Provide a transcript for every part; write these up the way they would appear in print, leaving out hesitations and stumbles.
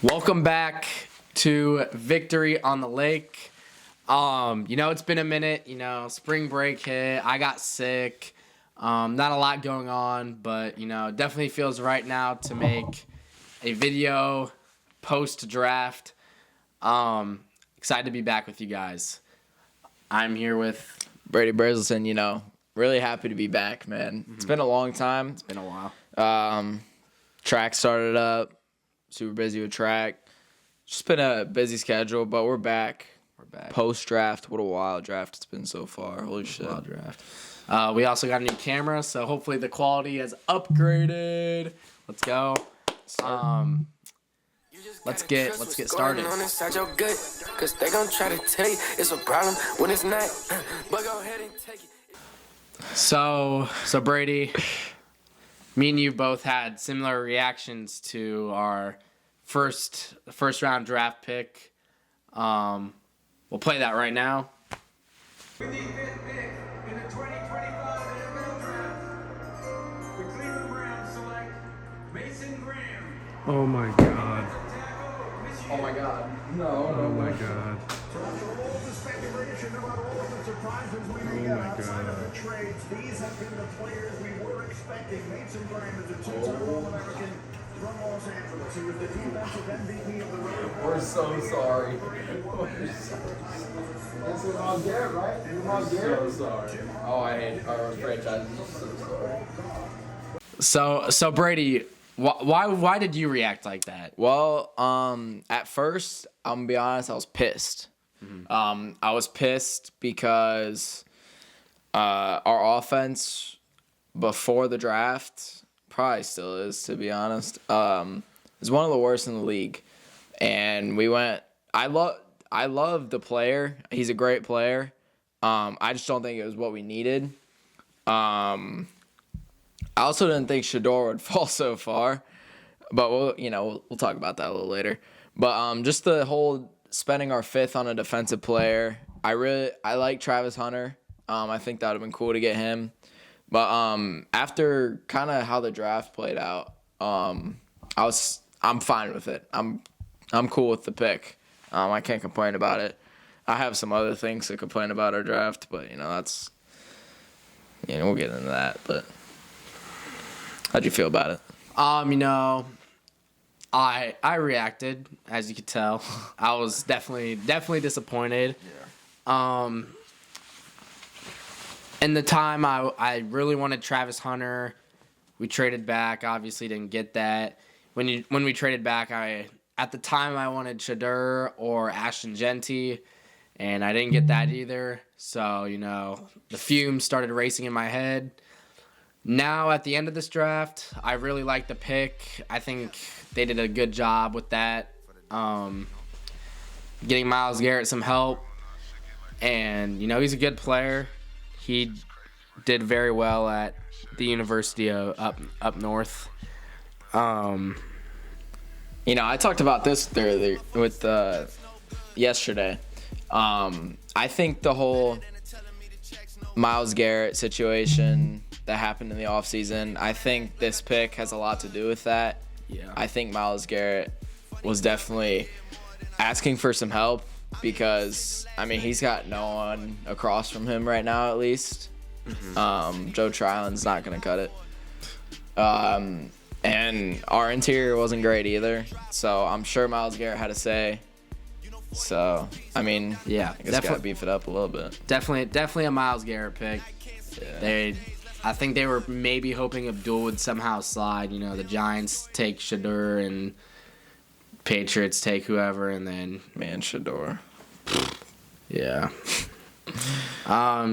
Welcome back to Victory on the Lake. It's been a minute. Spring break hit. I got sick. Not a lot going on, but definitely feels right now to make a video post-draft. Excited to be back with you guys. I'm here with Brady Brazelton. Really happy to be back, man. It's been a long time. It's been a while. Track started up. Super busy with track. Just been a busy schedule, but we're back. Post-draft. What a wild draft it's been so far. Holy shit. Wild draft. We also got a new camera, so hopefully the quality has upgraded. Let's go. Let's get started. Cause they gon' try to tell you it's a problem when it's not. But go ahead and take it. So Brady, me and you both had similar reactions to our first round draft pick. We'll play that right now. With the fifth pick in the 2025 NFL Draft, the Cleveland Browns select Mason Graham. Oh my god. Oh my God. Oh my god. So after all the speculation about all of the surprises we may get outside of the trades, these have been the players we were expecting. Mason Graham is a two-time All-American from Los Angeles. He was the defensive MVP of the road. We're so sorry. This is Miles Garrett, right? Miles Garrett? So sorry. Oh, I hate our franchise. So Brady, why did you react like that? Well, at first, I'm gonna be honest, I was pissed. I was pissed because our offense before the draft probably still is, to be honest. Is one of the worst in the league, and we went. I love the player. He's a great player. I just don't think it was what we needed. I also didn't think Shador would fall so far, but we'll talk about that a little later. But just the whole spending our fifth on a defensive player, I like Travis Hunter. I think that would have been cool to get him. But after kind of how the draft played out, I'm fine with it. I'm cool with the pick. I can't complain about it. I have some other things to complain about our draft, but that's we'll get into that. But how'd you feel about it? I reacted, as you could tell. I was definitely disappointed. Yeah. In the time I really wanted Travis Hunter. We traded back, obviously didn't get that. When we traded back, at the time I wanted Shador or Ashton Genty, and I didn't get that either. So, the fumes started racing in my head. Now, at the end of this draft, I really like the pick. I think they did a good job with that. Getting Myles Garrett some help. And, he's a good player. He did very well at the University of up north. I talked about this with yesterday. I think the whole Myles Garrett situation that happened in the offseason, I think this pick has a lot to do with that. Yeah. I think Myles Garrett was definitely asking for some help because, he's got no one across from him right now at least. Mm-hmm. Joe Tryland's not going to cut it. And our interior wasn't great either. So I'm sure Myles Garrett had a say. So, yeah, I guess got to beef it up a little bit. Definitely a Myles Garrett pick. Yeah. I think they were maybe hoping Abdul would somehow slide. The Giants take Shador and Patriots take whoever, and then Shador. Yeah.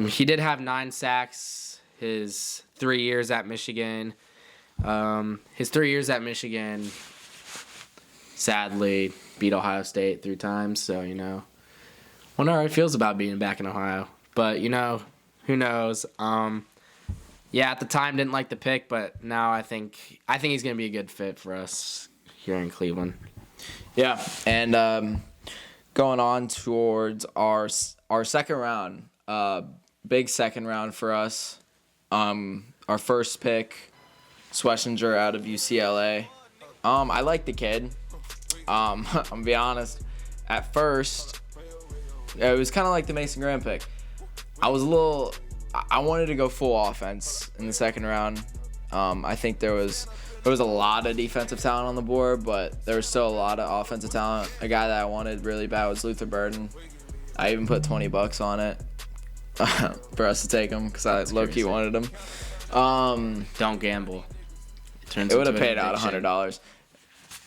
He did have 9 sacks his 3 years at Michigan. His 3 years at Michigan, sadly, beat Ohio State 3 times. So, wonder how he feels about being back in Ohio. But, who knows? At the time, didn't like the pick, but now I think he's going to be a good fit for us here in Cleveland. Yeah, and going on towards our second round, big second round for us. Our first pick, Schlesinger out of UCLA. I like the kid. I'm gonna be honest. At first, it was kind of like the Mason Graham pick. I wanted to go full offense in the second round. I think there was a lot of defensive talent on the board, but there was still a lot of offensive talent. A guy that I wanted really bad was Luther Burden. I even put $20 on it for us to take him because I low-key wanted him. Don't gamble. It would have paid out $100.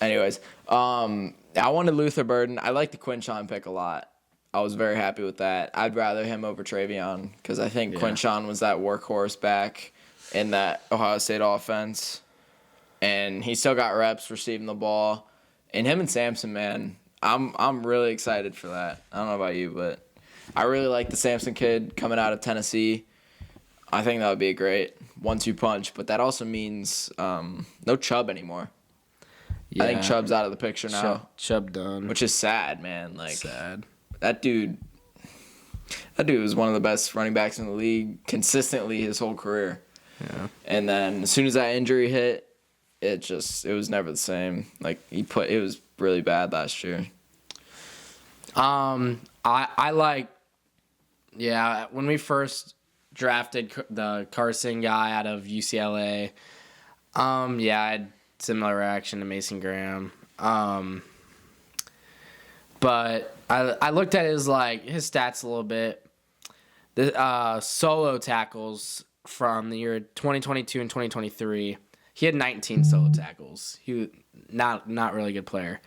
Anyways, I wanted Luther Burden. I like the Quinshon pick a lot. I was very happy with that. I'd rather him over Travion because I think Quinshon was that workhorse back in that Ohio State offense. And he still got reps receiving the ball. And him and Sampson, man, I'm really excited for that. I don't know about you, but I really like the Sampson kid coming out of Tennessee. I think that would be a great 1-2 punch. But that also means no Chubb anymore. Yeah. I think Chubb's out of the picture now. Chubb done. Which is sad, man. Like sad. That dude was one of the best running backs in the league consistently his whole career. Yeah. And then as soon as that injury hit, it was never the same. Like it was really bad last year. I like, when we first drafted the Carson guy out of UCLA, I had similar reaction to Mason Graham. But I looked at his stats a little bit. The solo tackles from the year 2022 and 2023, he had 19 solo tackles. He was not really good player.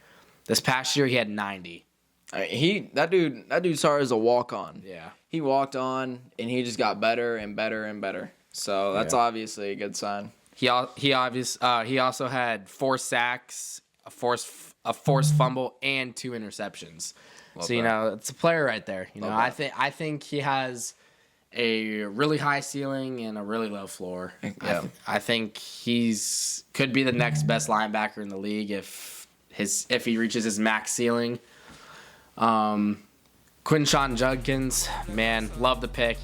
This past year he had 90. That dude started as a walk-on. Yeah. He walked on and he just got better and better and better. So that's obviously a good sign. He also had 4 sacks, a forced fumble, and 2 interceptions. Love so that. It's a player right there. Love I think he has a really high ceiling and a really low floor. Yeah. I think he's could be the next best linebacker in the league if he reaches his max ceiling. Quinshon Judkins, man, love the pick.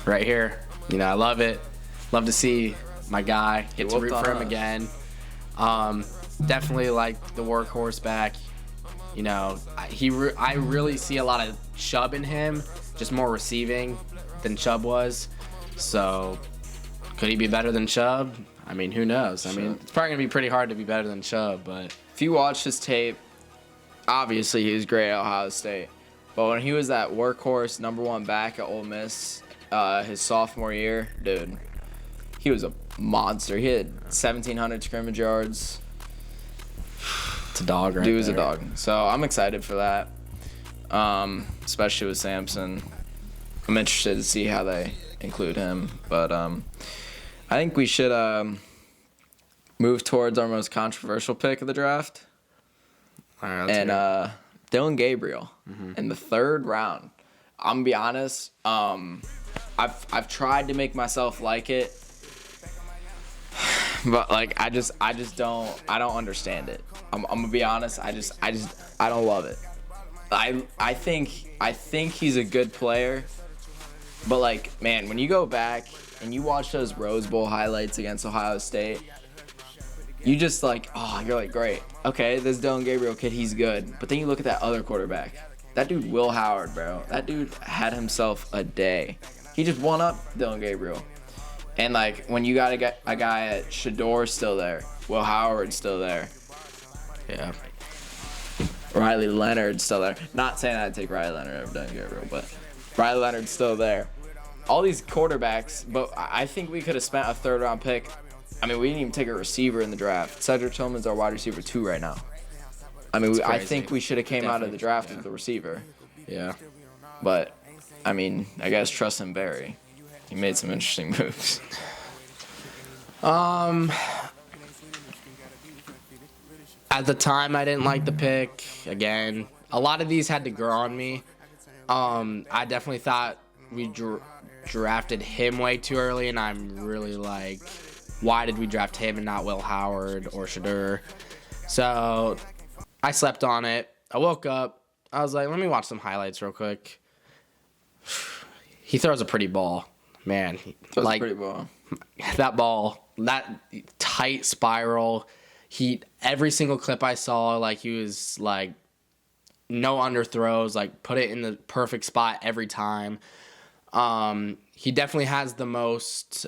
Right here. I love it. Love to see my guy get to root for him again. Definitely like the workhorse back. I really see a lot of Chubb in him, just more receiving than Chubb was. So, could he be better than Chubb? I mean, who knows? I mean, it's probably going to be pretty hard to be better than Chubb, but if you watch his tape, obviously he was great at Ohio State. But when he was that workhorse number 1 back at Ole Miss his sophomore year, dude, he was a monster. He had 1,700 scrimmage yards. it's a dog right Dude was there. a dog. So I'm excited for that, especially with Sampson. I'm interested to see how they include him. But I think we should move towards our most controversial pick of the draft. All right, let's hear it. Dylan Gabriel in the 3rd round. I'm gonna be honest. I've tried to make myself like it, but I don't understand it. I'm gonna be honest. I don't love it. I think he's a good player, but man, when you go back and you watch those Rose Bowl highlights against Ohio State, you just you're great. Okay, this Dylan Gabriel kid, he's good. But then you look at that other quarterback. That dude, Will Howard, bro. That dude had himself a day. He just won up Dylan Gabriel. And when you got a guy at Shador still there, Will Howard still there. Yeah. Riley Leonard still there. Not saying I'd take Riley Leonard over Dylan Gabriel, but Riley Leonard's still there. All these quarterbacks, but I think we could have spent a 3rd round pick. I mean, we didn't even take a receiver in the draft. Cedric Tillman's our wide receiver 2 right now. I mean, I think we should have came out of the draft with the receiver. Yeah. But, I mean, I guess trust him, Barry. He made some interesting moves. At the time, I didn't like the pick. Again, a lot of these had to grow on me. I definitely thought we drafted him way too early, and I'm really why did we draft him and not Will Howard or Shador? So I slept on it. I woke up. I was like, let me watch some highlights real quick. He throws a pretty ball. Man, Throws a pretty ball. that ball, that tight spiral. Every single clip I saw, like he was like no underthrows, like put it in the perfect spot every time. He definitely has the most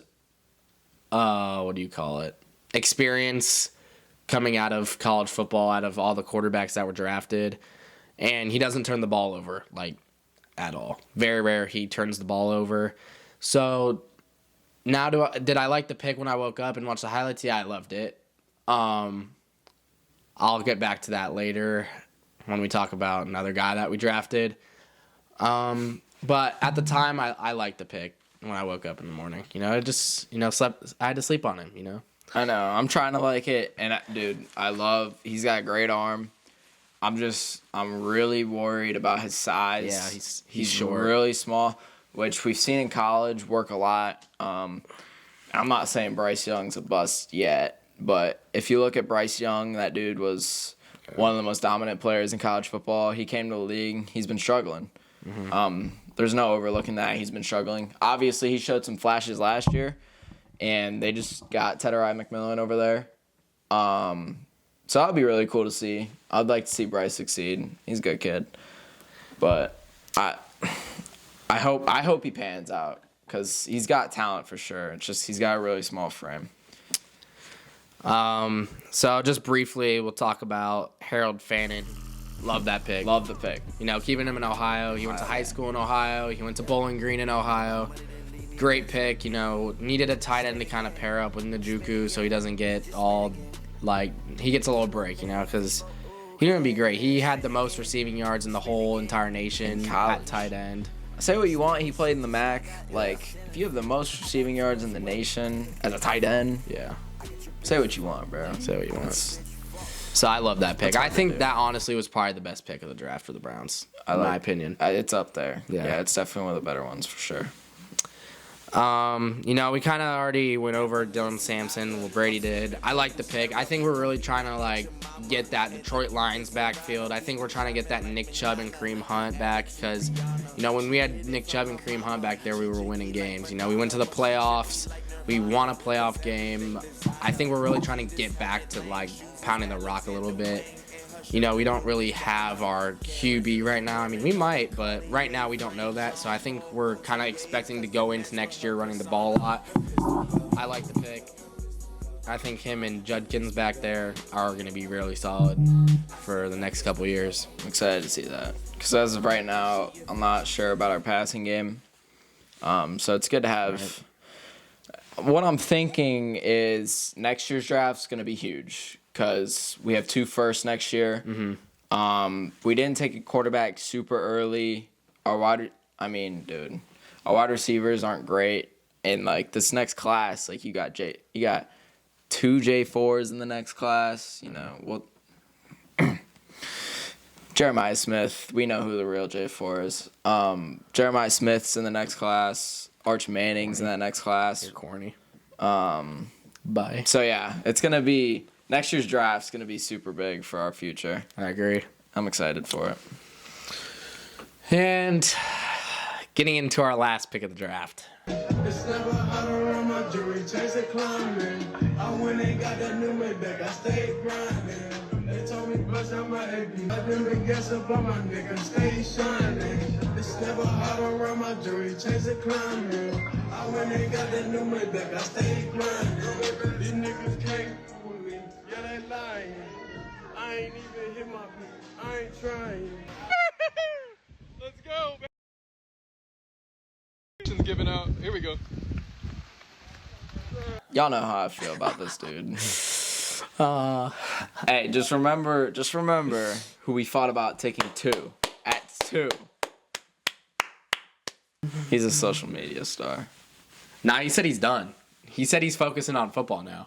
what do you call it? Experience coming out of college football, out of all the quarterbacks that were drafted. And he doesn't turn the ball over, like, at all. Very rare he turns the ball over. So now did I like the pick when I woke up and watched the highlights? Yeah, I loved it. I'll get back to that later when we talk about another guy that we drafted. But at the time, I liked the pick when I woke up in the morning. You know, I had to sleep on him, you know? I know. I'm trying to like it. And, dude, he's got a great arm. I'm really worried about his size. Yeah, he's short. Really small, which we've seen in college work a lot. I'm not saying Bryce Young's a bust yet, but if you look at Bryce Young, that dude was one of the most dominant players in college football. He came to the league. He's been struggling. Mm-hmm. There's no overlooking that. He's been struggling. Obviously, he showed some flashes last year, and they just got Tedderai McMillan over there. So that'd be really cool to see. I'd like to see Bryce succeed. He's a good kid, but I hope he pans out because he's got talent for sure. It's just he's got a really small frame. So just briefly, we'll talk about Harold Fannin. Love that pick. Love the pick. You know, keeping him in Ohio. He went to high school in Ohio. He went to Bowling Green in Ohio. Great pick. You know, needed a tight end to kind of pair up with Njoku so he doesn't get all, like, he gets a little break, you know, because he's going to be great. He had the most receiving yards in the whole entire nation at tight end. Say what you want. He played in the MAC. Like, if you have the most receiving yards in the nation as a tight end, yeah. Say what you want, bro. Say what you want. So I love that pick. I think that honestly was probably the best pick of the draft for the Browns, in my opinion. It's up there. Yeah, it's definitely one of the better ones for sure. You know, we kind of already went over Dylan Sampson, what Brady did. I like the pick. I think we're really trying to, like, get that Detroit Lions backfield. I think we're trying to get that Nick Chubb and Kareem Hunt back because, you know, when we had Nick Chubb and Kareem Hunt back there, we were winning games. You know, we went to the playoffs. We won a playoff game. I think we're really trying to get back to, like, pounding the rock a little bit. You know, we don't really have our QB right now. I mean, we might, but right now we don't know that. So I think we're kind of expecting to go into next year running the ball a lot. I like the pick. I think him and Judkins back there are going to be really solid for the next couple years. I'm excited to see that. Because as of right now, I'm not sure about our passing game. So it's good to have... Right. What I'm thinking is next year's draft is going to be huge. Because we have 2 firsts next year. Mm-hmm. We didn't take a quarterback super early. Our wide receivers aren't great. And like this next class, like you got 2 J4s in the next class. You know, Jeremiah Smith. We know who the real J4 is. Jeremiah Smith's in the next class. Arch Manning's in that next class. You're corny. Bye. So yeah, it's gonna be. Next year's draft is going to be super big for our future. I agree. I'm excited for it. And getting into our last pick of the draft. It's never hot around my jewelry, chase it climbing. I went and got that new Maybach, I stayed grinding. They told me bust out my AP. I didn't guess up on my nigga, stay shining. It's never hot around my jewelry, chase it climbing. I went and got that new Maybach, I stayed grinding. These niggas can't. Yeah, they lying. I ain't even hit my beat. I ain't trying. Let's go, man. Giving out. Here we go. Y'all know how I feel about this dude. Hey, just remember who we fought about taking 2. At 2. He's a social media star. Nah, he said he's done. He said he's focusing on football now.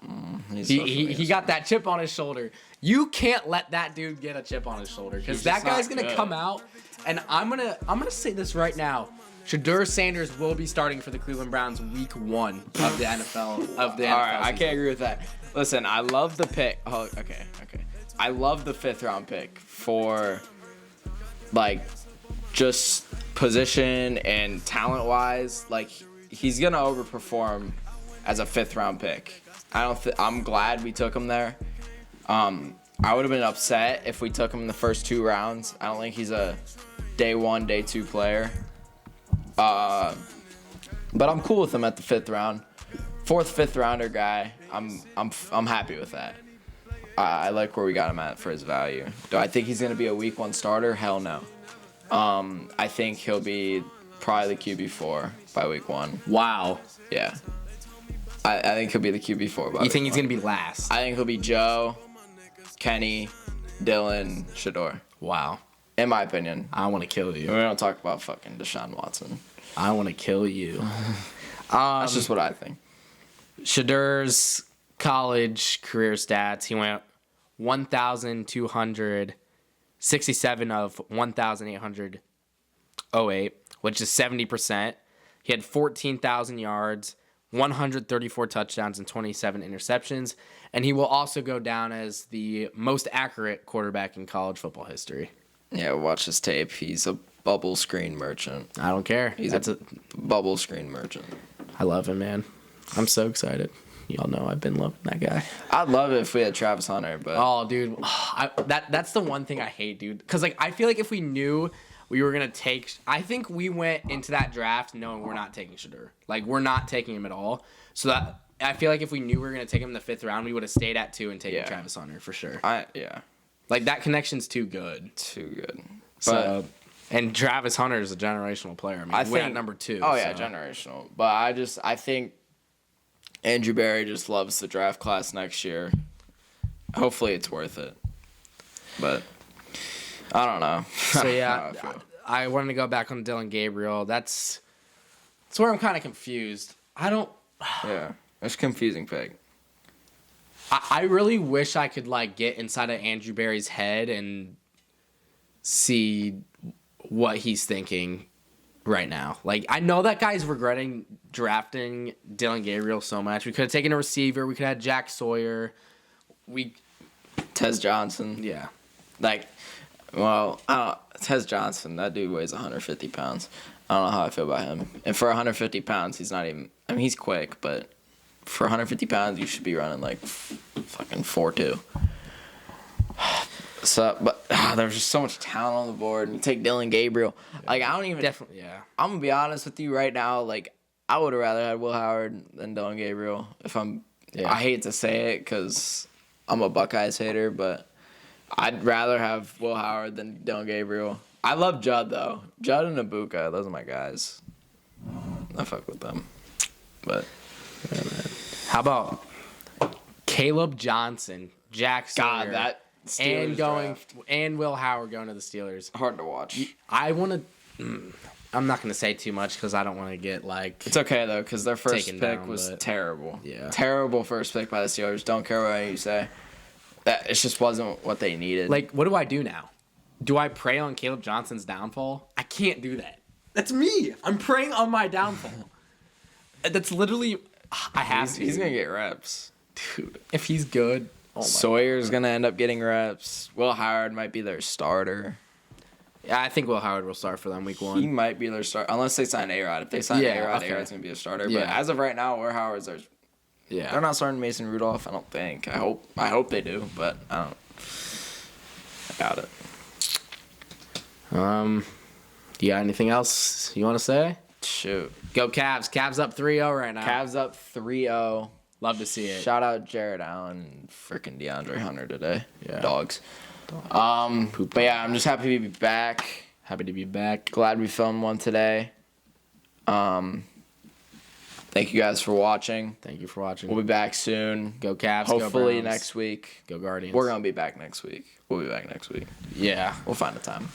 He got that chip on his shoulder. You can't let that dude get a chip on his shoulder because that guy's gonna come out, and I'm gonna say this right now. Shedeur Sanders will be starting for the Cleveland Browns week 1 of the NFL. All right, I can't agree with that. Listen, I love the pick. Oh, okay. I love the 5th round pick for, like, just position and talent wise. Like, he's gonna overperform as a 5th round pick. I'm glad we took him there. I would have been upset if we took him in the first 2 rounds. I don't think he's a day 1, day 2 player. But I'm cool with him at the 5th round. 4th, 5th rounder guy. I'm happy with that. I like where we got him at for his value. Do I think he's gonna be a week 1 starter? Hell no. I think he'll be probably the QB4 by week 1. Wow. Yeah. I think he'll be the QB4 by You think week he's 1. gonna be last? I think he'll be Joe, Kenny, Dylan, Shador. Wow. In my opinion. I want to kill We you. don't talk about fucking Deshaun Watson. I want to kill you. That's just what I think. Shadur's college career stats. He went 1,267 of 1,808, which is 70%. He had 14,000 yards, 134 touchdowns, and 27 interceptions. And he will also go down as the most accurate quarterback in college football history. Yeah, watch his tape. He's a bubble screen merchant. I don't care. He's a bubble screen merchant. I love him, man. I'm so excited. Y'all know I've been loving that guy. I'd love it if we had Travis Hunter, but Oh, dude, that's the one thing I hate, dude. Because like I feel like if we knew we were gonna take, I think we went into that draft knowing we're not taking Shadur. Like we're not taking him at all. So that I feel like if we knew we were gonna take him in the 5th round, we would have stayed at 2 and taken Yeah. Travis Hunter for sure. yeah, Like that connection's too good. too good. So and Travis Hunter is a generational player. I mean, I we're at think number 2. Oh yeah, so. generational. But I think Andrew Berry just loves the draft class next year. Hopefully it's worth it. But I don't know. So yeah, How I feel. I wanted to go back on Dylan Gabriel. That's where I'm kind of confused. Yeah, it's a confusing pick. I really wish I could like get inside of Andrew Berry's head and see what he's thinking right now. Like I know that guy's regretting drafting Dylan Gabriel so much. We could have taken a receiver. We could have had Jack Sawyer. Tez Johnson. Yeah. Like, well, Tez Johnson, that dude weighs 150 pounds. I don't know how I feel about him. And for 150 pounds, he's not even. I mean, he's quick, but for 150 pounds, you should be running like fucking 4.2. So, but there's just so much talent on the board. And you take Dylan Gabriel. Like, I don't even. Definitely, yeah. I'm gonna be honest with you right now. Like, I would have rather had Will Howard than Dylan Gabriel. I hate to say it because I'm a Buckeyes hater, but I'd rather have Will Howard than Dylan Gabriel. I love Judd though. Judd and Ibuka, those are my guys. I fuck with them. But How about Caleb Johnson, Jack Sawyer, God, that Steelers draft. and Will Howard going to the Steelers. Hard to watch. I want to. I'm not gonna say too much because I don't want to get like. It's okay though, because their first Taken pick down, was but- terrible. Yeah. Terrible first pick by the Steelers. Don't care what you say. That it just wasn't what they needed. Like, what do I do now? Do I prey on Caleb Johnson's downfall? I can't do that. That's me. I'm preying on my downfall. That's literally. I have to. he's gonna get reps. Dude, if he's good. Oh my Sawyer's gonna end up getting reps. Will Howard might be their starter. Yeah, I think Will Howard will start for them week 1. He might be their starter unless they sign A-Rod. If they sign Yeah, A-Rod, okay. A-Rod's gonna be a starter. Yeah. But as of right now, Will Howard's their. Yeah. They're not starting Mason Rudolph. I don't think. I hope they do, but I don't. I doubt it. You got anything else you want to say? Shoot. Go Cavs. Cavs up 3-0 right now. Cavs up 3-0. Love to see it. Shout out Jared Allen and freaking DeAndre Hunter today. Yeah. Dogs. But yeah, I'm just happy to be back. Happy to be back. Glad we filmed one today. Thank you guys for watching. Thank you for watching. We'll be back soon. Go Cavs. Go Hopefully Browns. next week. Go Guardians. We're gonna be back next week. We'll be back next week. Yeah. We'll find a time.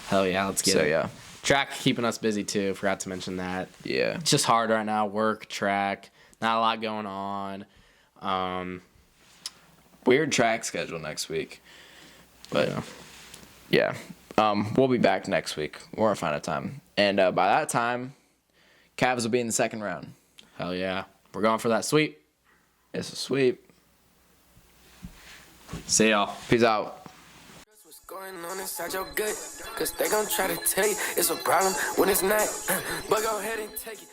Hell yeah. Let's get So it. yeah. Track keeping us busy too. Forgot to mention that. Yeah. It's just hard right now. Work, track. Not a lot going on. Weird track schedule next week. But Yeah. yeah. We'll be back next week. We're gonna find a time. And by that time, Cavs will be in the second round. Hell yeah. We're going for that sweep. It's a sweep. See y'all. Peace out. What's going on inside your gut? Cause they gon' try to tell you it's a problem when it's not. But go ahead and take it.